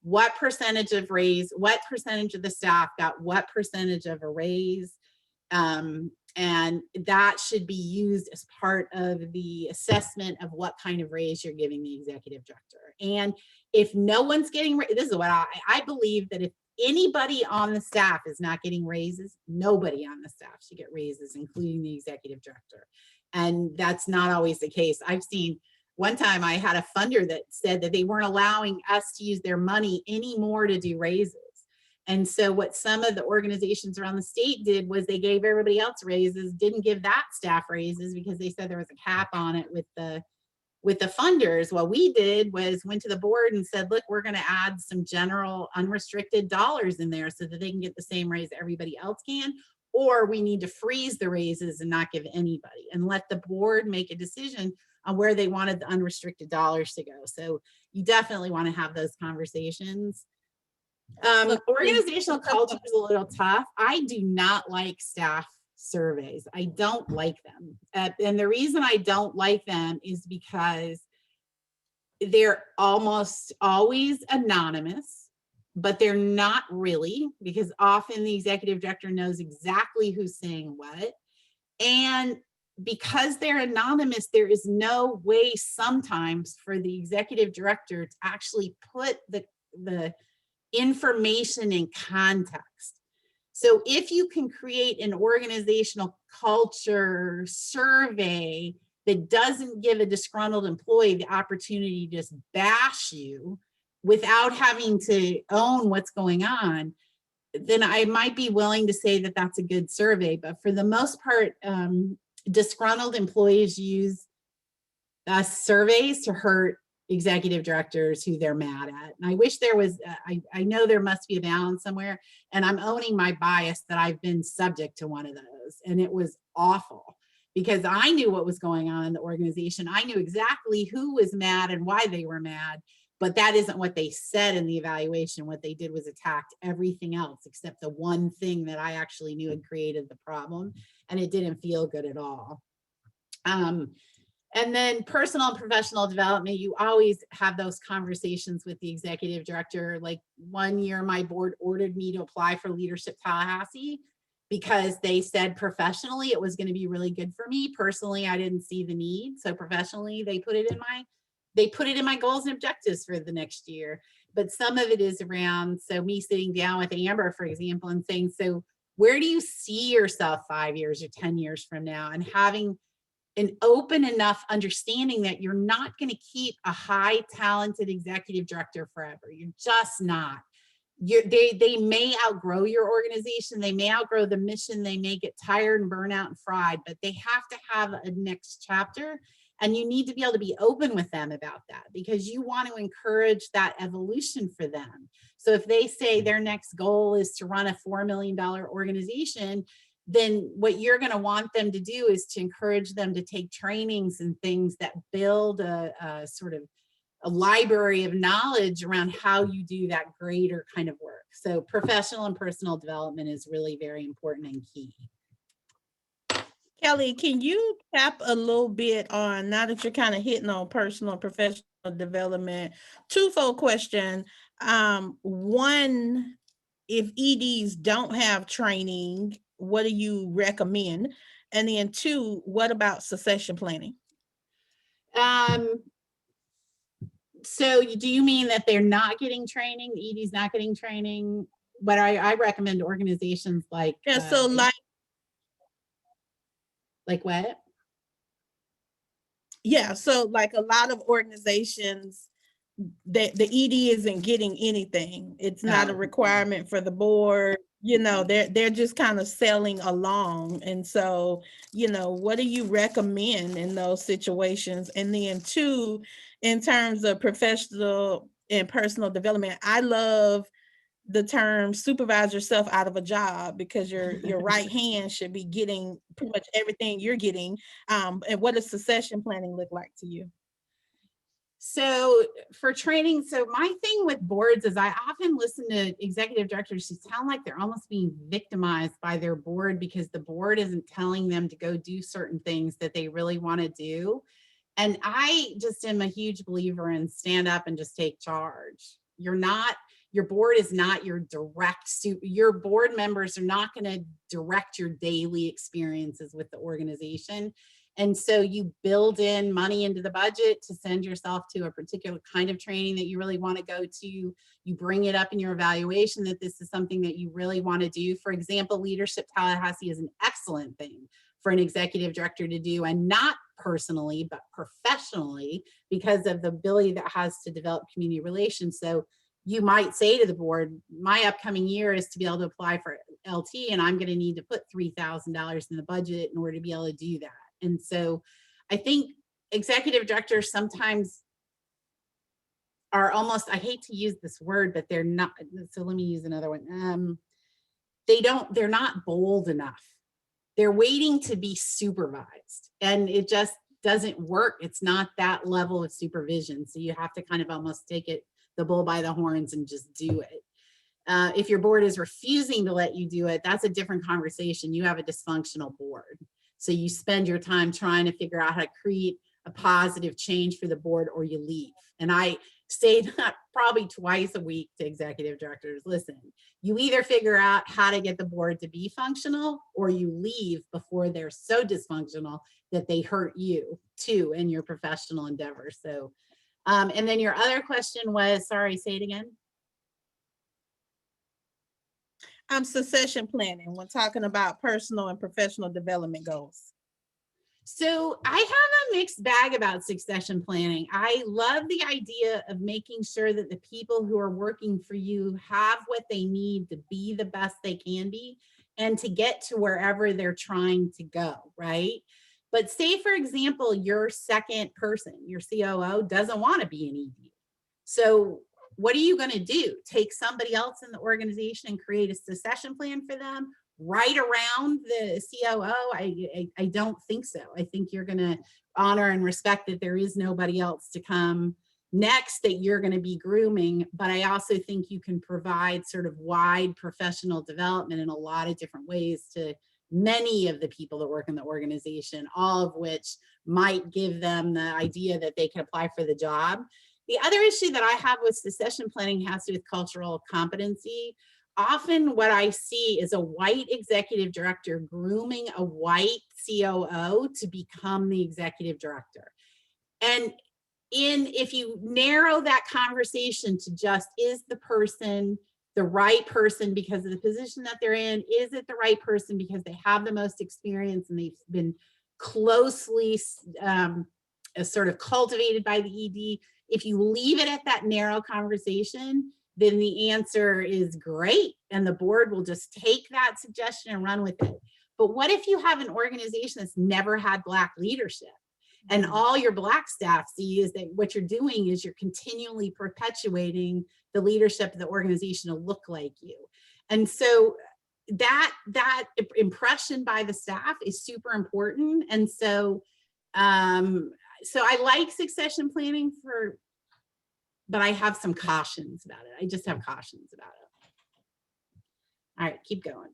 what percentage of raise, what percentage of the staff got what percentage of a raise. And that should be used as part of the assessment of what kind of raise you're giving the executive director. And if no one's getting, this is what I believe, that if anybody on the staff is not getting raises, nobody on the staff should get raises, including the executive director. And that's not always the case. I've seen, one time I had a funder that said that they weren't allowing us to use their money anymore to do raises. And so what some of the organizations around the state did was they gave everybody else raises, didn't give that staff raises because they said there was a cap on it with the funders. What we did was went to the board and said, look, we're going to add some general unrestricted dollars in there so that they can get the same raise everybody else can, or we need to freeze the raises and not give anybody, and let the board make a decision on where they wanted the unrestricted dollars to go. So you definitely want to have those conversations. Organizational culture is a little tough. I do not like staff surveys. I don't like them. And the reason I don't like them is because they're almost always anonymous, but they're not really, because often the executive director knows exactly who's saying what. And because they're anonymous, there is no way sometimes for the executive director to actually put the information in context. So if you can create an organizational culture survey that doesn't give a disgruntled employee the opportunity to just bash you without having to own what's going on, then I might be willing to say that that's a good survey. But for the most part, disgruntled employees use surveys to hurt executive directors who they're mad at. And I wish there was, I know there must be a balance somewhere, and I'm owning my bias that I've been subject to one of those. And it was awful because I knew what was going on in the organization. I knew exactly who was mad and why they were mad, but that isn't what they said in the evaluation. What they did was attacked everything else except the one thing that I actually knew had created the problem, and it didn't feel good at all. And then personal and professional development, you always have those conversations with the executive director. Like one year, my board ordered me to apply for Leadership Tallahassee because they said professionally it was going to be really good for me. Personally, I didn't see the need. So professionally, they put it in my goals and objectives for the next year. But some of it is around, so me sitting down with Amber, for example, and saying, so where do you see yourself 5 years or 10 years from now? And having an open enough understanding that you're not going to keep a high talented executive director forever. You're just not. They may outgrow your organization. They may outgrow the mission. They may get tired and burn out and fried, but they have to have a next chapter. And you need to be able to be open with them about that because you want to encourage that evolution for them. So if they say their next goal is to run a $4 million organization, then what you're going to want them to do is to encourage them to take trainings and things that build a sort of a library of knowledge around how you do that greater kind of work. So professional and personal development is really very important and key. Kelly, can you tap a little bit on, now that you're kind of hitting on personal and professional development, twofold question. One, if EDs don't have training, what do you recommend? And then two, what about succession planning? So do you mean that they're not getting training? The ED's not getting training? But I recommend organizations like so like what? Yeah, so like a lot of organizations, the ED isn't getting anything. It's not a requirement for the board. You know, they're just kind of selling along. And so, you know, what do you recommend in those situations? And then two, in terms of professional and personal development, I love the term supervise yourself out of a job, because your right hand should be getting pretty much everything you're getting. And what does succession planning look like to you? So for training, so my thing with boards is I often listen to executive directors who sound like they're almost being victimized by their board because the board isn't telling them to go do certain things that they really want to do. And I just am a huge believer in stand up and just take charge. Your board is not your your board members are not going to direct your daily experiences with the organization. And so you build in money into the budget to send yourself to a particular kind of training that you really want to go to. You bring it up in your evaluation that this is something that you really want to do. For example, Leadership Tallahassee is an excellent thing for an executive director to do, and not personally, but professionally, because of the ability that has to develop community relations. So you might say to the board, my upcoming year is to be able to apply for LT, and I'm going to need to put $3,000 in the budget in order to be able to do that. And so I think executive directors sometimes are almost, I hate to use this word, but they're not, so let me use another one. They're not bold enough. They're waiting to be supervised, and it just doesn't work. It's not that level of supervision. So you have to kind of almost take the bull by the horns and just do it. If your board is refusing to let you do it, that's a different conversation. You have a dysfunctional board. So you spend your time trying to figure out how to create a positive change for the board, or you leave. And I say that probably twice a week to executive directors. Listen, you either figure out how to get the board to be functional, or you leave before they're so dysfunctional that they hurt you too in your professional endeavors. So, and then your other question was, sorry, say it again. Succession planning, when talking about personal and professional development goals. So I have a mixed bag about succession planning. I love the idea of making sure that the people who are working for you have what they need to be the best they can be and to get to wherever they're trying to go, right? But say, for example, your second person, your COO, doesn't want to be an ED. So what are you going to do? Take somebody else in the organization and create a succession plan for them right around the COO? I don't think so. I think you're going to honor and respect that there is nobody else to come next that you're going to be grooming. But I also think you can provide sort of wide professional development in a lot of different ways to many of the people that work in the organization, all of which might give them the idea that they can apply for the job. The other issue that I have with succession planning has to do with cultural competency. Often what I see is a white executive director grooming a white COO to become the executive director. And if you narrow that conversation to just, is the person the right person because of the position that they're in? Is it the right person because they have the most experience and they've been closely sort of cultivated by the ED? If you leave it at that narrow conversation, then the answer is great. And the board will just take that suggestion and run with it. But what if you have an organization that's never had Black leadership? And all your Black staff see is that what you're doing is you're continually perpetuating the leadership of the organization to look like you. And so that impression by the staff is super important. And so, so I like succession planning but I have some cautions about it. I just have cautions about it. All right, keep going.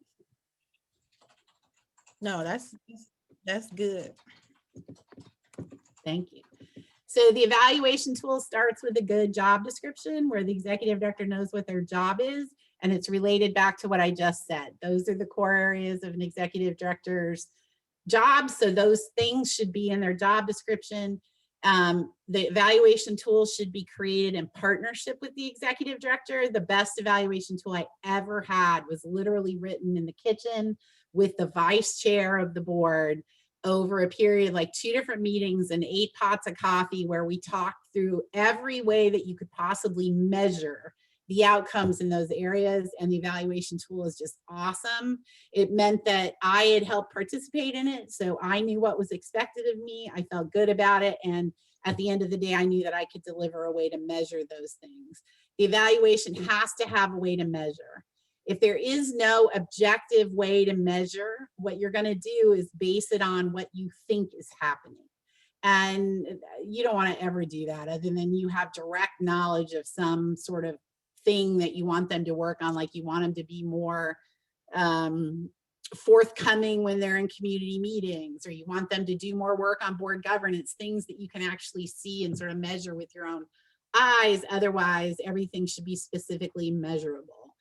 No, that's good. Thank you. So the evaluation tool starts with a good job description where the executive director knows what their job is, and it's related back to what I just said. Those are the core areas of an executive director's job. So those things should be in their job description. The evaluation tool should be created in partnership with the executive director. The best evaluation tool I ever had was literally written in the kitchen with the vice chair of the board over a period like 2 different meetings and 8 pots of coffee, where we talked through every way that you could possibly measure the outcomes in those areas. And the evaluation tool is just awesome. It meant that I had helped participate in it, so I knew what was expected of me. I felt good about it. And at the end of the day, I knew that I could deliver a way to measure those things. The evaluation has to have a way to measure. If there is no objective way to measure, what you're going to do is base it on what you think is happening. And you don't want to ever do that, other than you have direct knowledge of some sort of thing that you want them to work on, like you want them to be more forthcoming when they're in community meetings, or you want them to do more work on board governance, things that you can actually see and sort of measure with your own eyes. Otherwise, everything should be specifically measurable.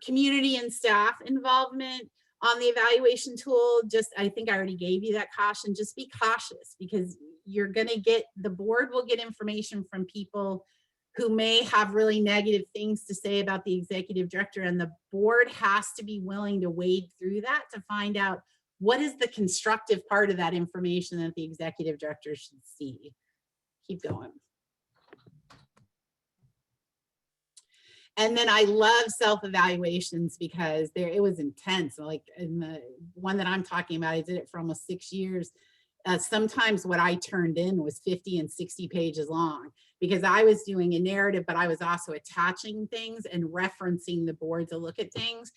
Community and staff involvement on the evaluation tool, I think I already gave you that caution. Just be cautious, because you're going to get, the board will get information from people who may have really negative things to say about the executive director, and the board has to be willing to wade through that to find out what is the constructive part of that information that the executive director should see. Keep going. And then I love self-evaluations, because it was intense. Like in the one that I'm talking about, I did it for almost 6 years. Sometimes what I turned in was 50 and 60 pages long, because I was doing a narrative, but I was also attaching things and referencing the board to look at things.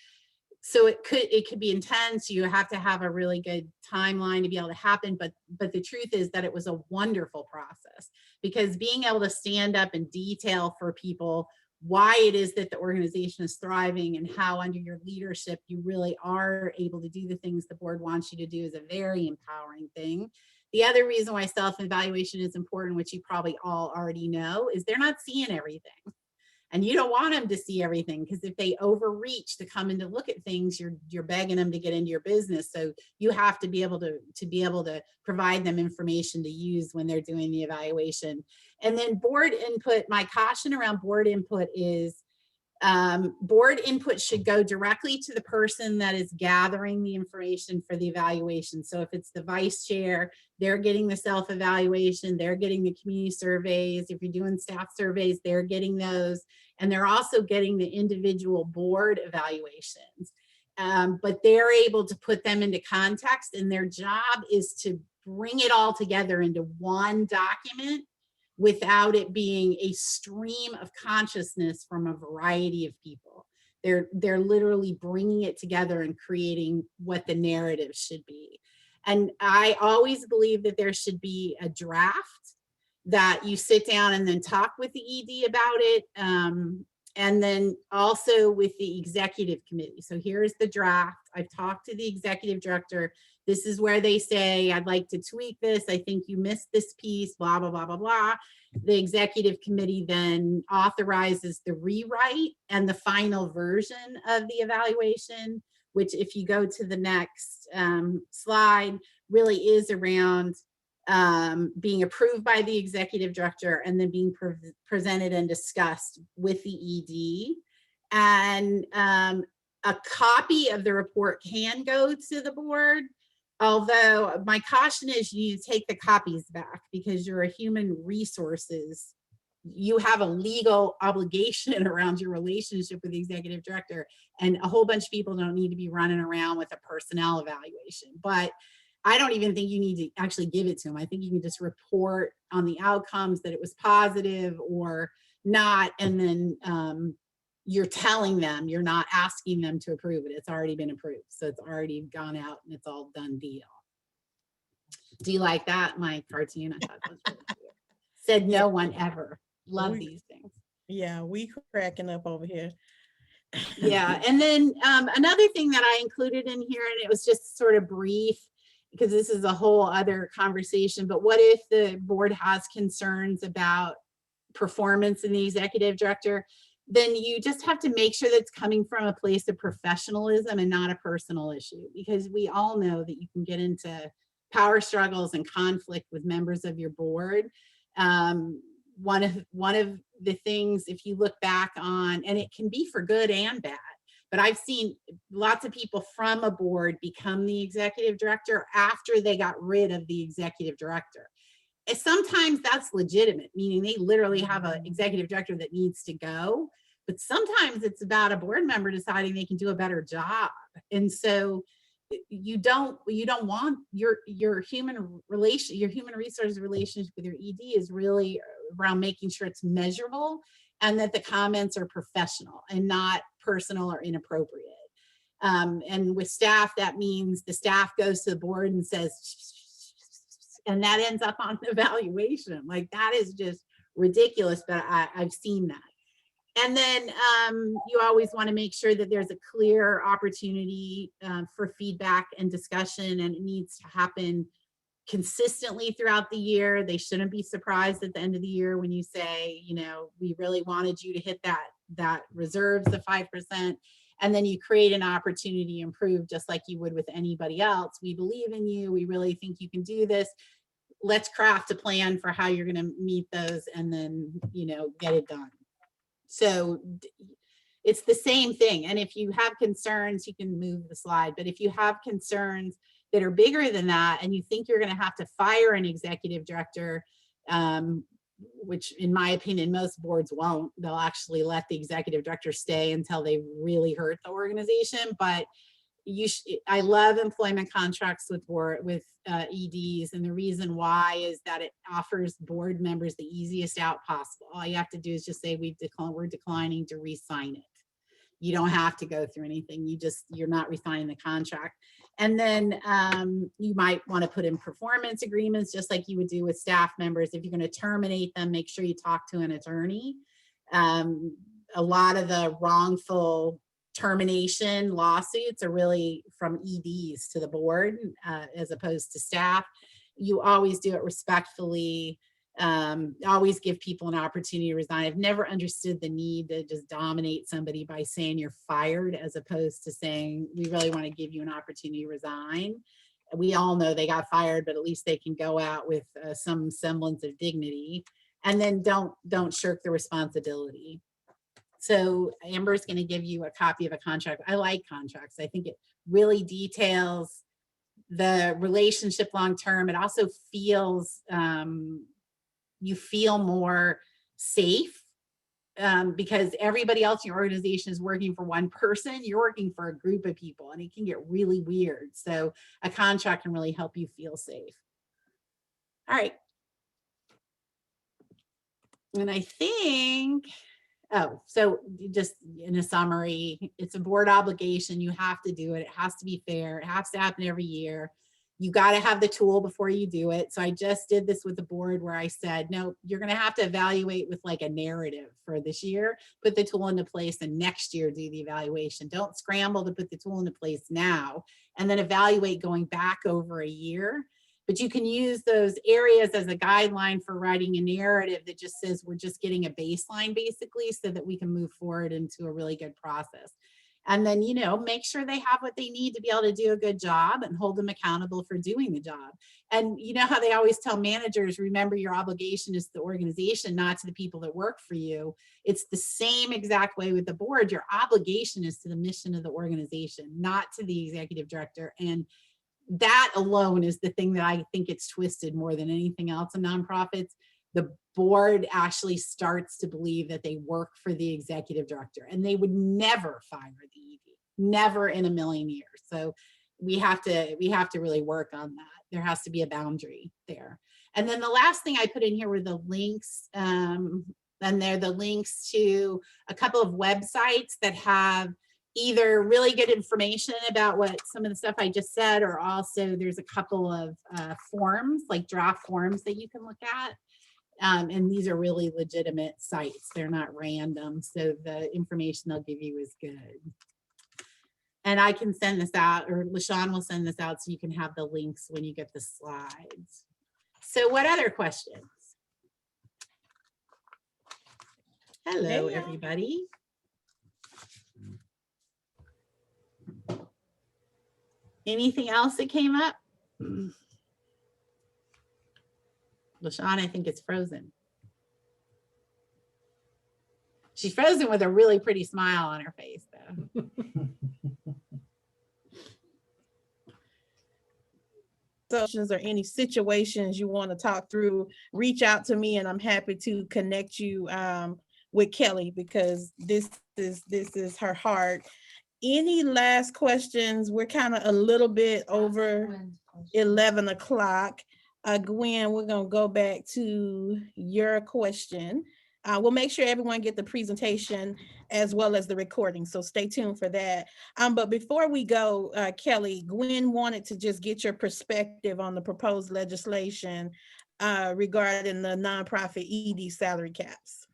So it could be intense. You have to have a really good timeline to be able to happen. But the truth is that it was a wonderful process, because being able to stand up and detail for people why it is that the organization is thriving and how under your leadership you really are able to do the things the board wants you to do is a very empowering thing. The other reason why self-evaluation is important, which you probably all already know, is they're not seeing everything. And you don't want them to see everything, because if they overreach to come in to look at things, you're begging them to get into your business. So you have to be able to provide them information to use when they're doing the evaluation. And then board input, my caution around board input is board input should go directly to the person that is gathering the information for the evaluation. So if it's the vice chair, they're getting the self-evaluation, they're getting the community surveys. If you're doing staff surveys, they're getting those. And they're also getting the individual board evaluations. But they're able to put them into context, and their job is to bring it all together into one document without it being a stream of consciousness from a variety of people. They're literally bringing it together and creating what the narrative should be. And I always believe that there should be a draft that you sit down and then talk with the ED about it. And then also with the executive committee. So here's the draft. I've talked to the executive director. This is where they say, I'd like to tweak this. I think you missed this piece, blah, blah, blah, blah, blah. The executive committee then authorizes the rewrite and the final version of the evaluation, which if you go to the next slide, really is around being approved by the executive director and then being presented and discussed with the ED. And a copy of the report can go to the board, although my caution is you take the copies back, because you're a human resources. You have a legal obligation around your relationship with the executive director, and a whole bunch of people don't need to be running around with a personnel evaluation. But I don't even think you need to actually give it to them. I think you can just report on the outcomes, that it was positive or not, and then you're telling them, you're not asking them to approve it. It's already been approved. So it's already gone out and it's all done deal. Do you like that, my cartoon? I thought that was really cute. Said no one ever. Love these things. Yeah, we cracking up over here. Yeah, and then another thing that I included in here, and it was just sort of brief, because this is a whole other conversation, but what if the board has concerns about performance in the executive director? Then you just have to make sure that it's coming from a place of professionalism and not a personal issue, because we all know that you can get into power struggles and conflict with members of your board. One of the things, if you look back on, and it can be for good and bad, but I've seen lots of people from a board become the executive director after they got rid of the executive director. And sometimes that's legitimate, meaning they literally have an executive director that needs to go. But sometimes it's about a board member deciding they can do a better job. And so you don't want your human resource relationship with your ED is really around making sure it's measurable and that the comments are professional and not personal or inappropriate. And with staff, that means the staff goes to the board and says, and that ends up on the evaluation. Like, that is just ridiculous, but I've seen that. And then you always want to make sure that there's a clear opportunity for feedback and discussion, and it needs to happen consistently throughout the year. They shouldn't be surprised at the end of the year when you say, you know, we really wanted you to hit that reserves the 5%. And then you create an opportunity to improve, just like you would with anybody else. We believe in you. We really think you can do this. Let's craft a plan for how you're going to meet those, and then, you know, get it done. So it's the same thing. And if you have concerns, you can move the slide. But if you have concerns that are bigger than that, and you think you're going to have to fire an executive director, which in my opinion, most boards won't, they'll actually let the executive director stay until they really hurt the organization. But I love employment contracts with EDs, and the reason why is that it offers board members the easiest out possible. All you have to do is just say we're declining to re-sign it. You don't have to go through anything. You're not re-signing the contract. And then you might want to put in performance agreements, just like you would do with staff members. If you're going to terminate them, make sure you talk to an attorney. A lot of the wrongful termination lawsuits are really from EDs to the board as opposed to staff. You always do it respectfully. Always give people an opportunity to resign. I've never understood the need to just dominate somebody by saying you're fired, as opposed to saying we really want to give you an opportunity to resign. We all know they got fired, but at least they can go out with some semblance of dignity. And then don't shirk the responsibility. So Amber's going to give you a copy of a contract. I like contracts. I think it really details the relationship long term. It also feels, you feel more safe because everybody else in your organization is working for one person. You're working for a group of people, and it can get really weird. So a contract can really help you feel safe. All right. And I think, so just in a summary, it's a board obligation. You have to do it. It has to be fair. It has to happen every year. You got to have the tool before you do it. So I just did this with the board where I said, no, you're going to have to evaluate with like a narrative for this year, put the tool into place, and next year do the evaluation. Don't scramble to put the tool into place now and then evaluate going back over a year. But you can use those areas as a guideline for writing a narrative that just says we're just getting a baseline, basically, so that we can move forward into a really good process. And then, you know, make sure they have what they need to be able to do a good job, and hold them accountable for doing the job. And you know how they always tell managers, remember your obligation is to the organization, not to the people that work for you. It's the same exact way with the board. Your obligation is to the mission of the organization, not to the executive director. And that alone is the thing that I think it's twisted more than anything else in nonprofits. The board actually starts to believe that they work for the executive director, and they would never fire the ED, never in a million years. So we have to really work on that. There has to be a boundary there. And then the last thing I put in here were the links. And they're the links to a couple of websites that have either really good information about what some of the stuff I just said, or also there's a couple of forms, like draft forms that you can look at. And these are really legitimate sites. They're not random. So the information they'll give you is good. And I can send this out, or LaShawn will send this out so you can have the links when you get the slides. So what other questions? Hello, everybody. Anything else that came up? LaShawn, I think it's frozen. She's frozen with a really pretty smile on her face, though. Or any situations you want to talk through, reach out to me, and I'm happy to connect you with Kelly, because this is her heart. Any last questions? We're kind of a little bit over 11 o'clock. Gwen, we're going to go back to your question. We'll make sure everyone get the presentation as well as the recording, so stay tuned for that. But before we go, Kelly, Gwen wanted to just get your perspective on the proposed legislation regarding the nonprofit ED salary caps.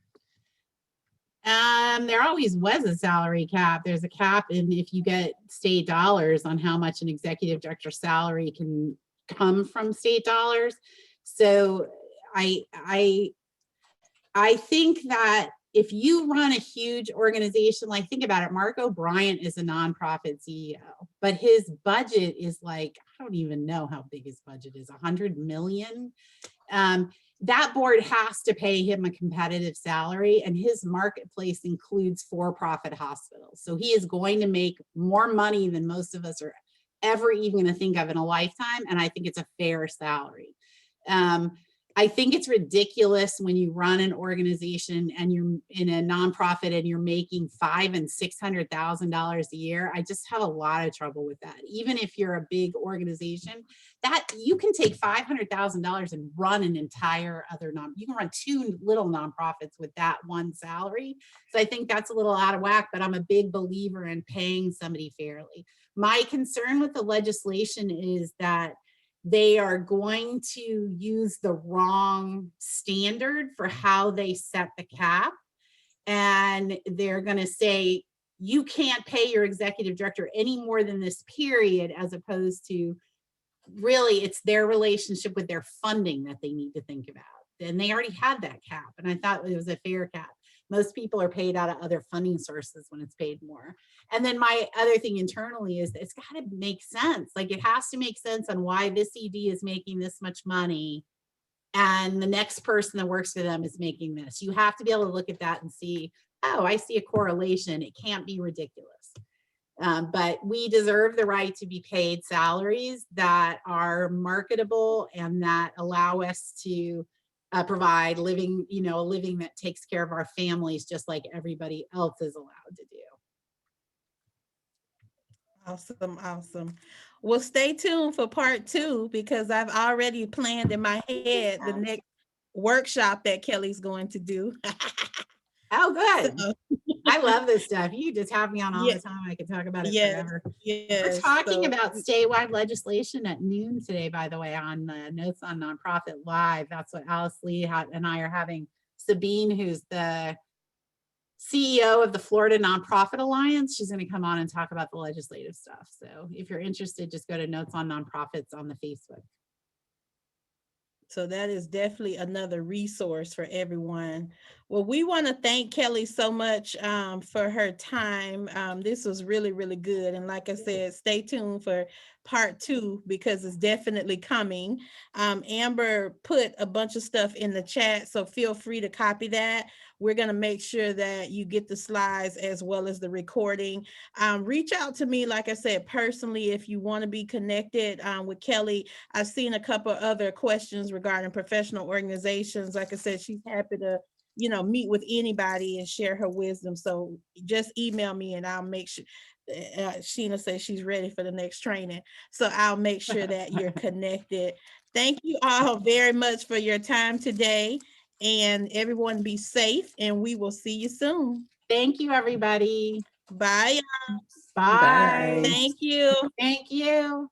There always was a salary cap. There's a cap, and if you get state dollars on how much an executive director salary can come from state dollars. So I think that if you run a huge organization, like think about it, Mark O'Brien is a nonprofit CEO, but his budget is like, I don't even know how big his budget is, 100 million. That board has to pay him a competitive salary, and his marketplace includes for-profit hospitals. So he is going to make more money than most of us are ever even going to think of in a lifetime. And I think it's a fair salary. I think it's ridiculous when you run an organization and you're in a nonprofit and you're making $500,000 and $600,000 a year. I just have a lot of trouble with that. Even if you're a big organization, that you can take $500,000 and run an entire you can run two little nonprofits with that one salary. So I think that's a little out of whack, but I'm a big believer in paying somebody fairly. My concern with the legislation is that they are going to use the wrong standard for how they set the cap. And they're going to say, you can't pay your executive director any more than this period, as opposed to really it's their relationship with their funding that they need to think about. And they already had that cap. And I thought it was a fair cap. Most people are paid out of other funding sources when it's paid more. And then my other thing internally is it's got to make sense. Like it has to make sense on why this ED is making this much money and the next person that works for them is making this. You have to be able to look at that and see, oh, I see a correlation. It can't be ridiculous. But we deserve the right to be paid salaries that are marketable and that allow us to provide living, a living that takes care of our families, just like everybody else is allowed to do. Awesome. Well, stay tuned for part 2 because I've already planned in my head the next workshop that Kelly's going to do. Oh, good. So, I love this stuff. You just have me on all the time. I can talk about it forever. We're talking about statewide legislation at noon today, by the way, on Notes on Nonprofit Live. That's what Alice Lee and I are having. Sabine, who's the CEO of the Florida Nonprofit Alliance, she's going to come on and talk about the legislative stuff. So if you're interested, just go to Notes on Nonprofits on the Facebook. So that is definitely another resource for everyone. Well, we want to thank Kelly so much for her time. This was really, really good. And like I said, stay tuned for part 2 because it's definitely coming. Amber put a bunch of stuff in the chat, so feel free to copy that. We're going to make sure that you get the slides as well as the recording. Reach out to me, like I said, personally, if you want to be connected with Kelly. I've seen a couple other questions regarding professional organizations. Like I said, she's happy to, meet with anybody and share her wisdom. So just email me and I'll make sure. Sheena says she's ready for the next training. So I'll make sure that you're connected. Thank you all very much for your time today. And everyone be safe and we will see you soon. Thank you, everybody. Bye. Bye. Thank you. Thank you.